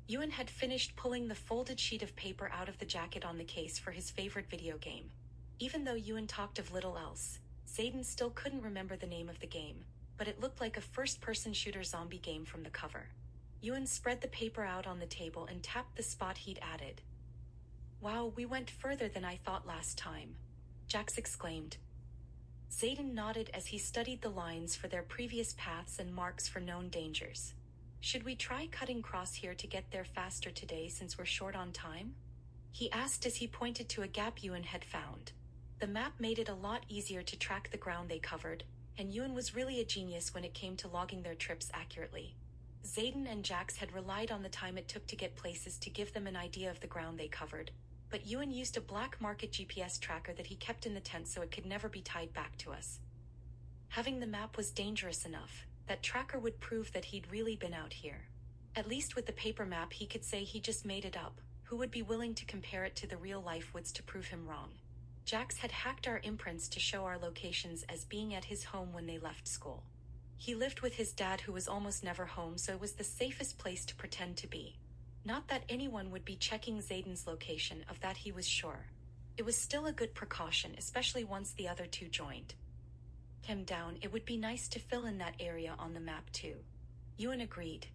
Ewan had finished pulling the folded sheet of paper out of the jacket on the case for his favorite video game. Even though Ewan talked of little else, Xaiden still couldn't remember the name of the game, but it looked like a first-person shooter zombie game from the cover. Ewan spread the paper out on the table and tapped the spot he'd added. "Wow, we went further than I thought last time," Jax exclaimed. Xaiden nodded as he studied the lines for their previous paths and marks for known dangers. "Should we try cutting across here to get there faster today since we're short on time?" he asked as he pointed to a gap Ewan had found. The map made it a lot easier to track the ground they covered, and Ewan was really a genius when it came to logging their trips accurately. Xaiden and Jax had relied on the time it took to get places to give them an idea of the ground they covered, but Ewan used a black market GPS tracker that he kept in the tent so it could never be tied back to us. Having the map was dangerous enough. That tracker would prove that he'd really been out here. At least with the paper map he could say he just made it up. Who would be willing to compare it to the real-life woods to prove him wrong? Jax had hacked our imprints to show our locations as being at his home when they left school. He lived with his dad who was almost never home, so it was the safest place to pretend to be. Not that anyone would be checking Xaiden's location, of that he was sure. It was still a good precaution, especially once the other two joined him down. It would be nice to fill in that area on the map too. Ewan agreed.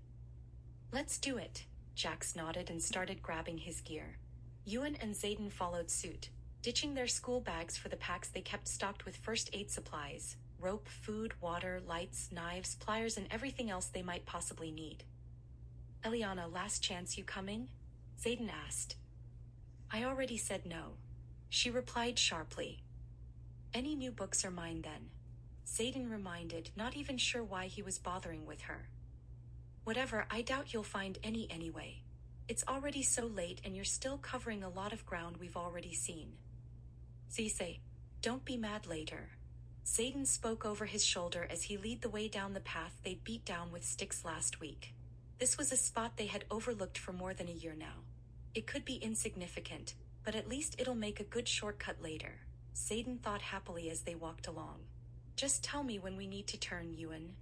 "Let's do it." Jax nodded and started grabbing his gear. Ewan and Xaiden followed suit, ditching their school bags for the packs they kept stocked with first aid supplies, rope, food, water, lights, knives, pliers, and everything else they might possibly need. "Eliana, last chance, you coming?" Xaiden asked. "I already said no," she replied sharply. "Any new books are mine then," Xaiden reminded, not even sure why he was bothering with her. "Whatever, I doubt you'll find any anyway. It's already so late and you're still covering a lot of ground we've already seen." "Zise, don't be mad later." Xaiden spoke over his shoulder as he led the way down the path they'd beat down with sticks last week. This was a spot they had overlooked for more than a year now. It could be insignificant, but at least it'll make a good shortcut later, Xaiden thought happily as they walked along. "Just tell me when we need to turn, Ewan,"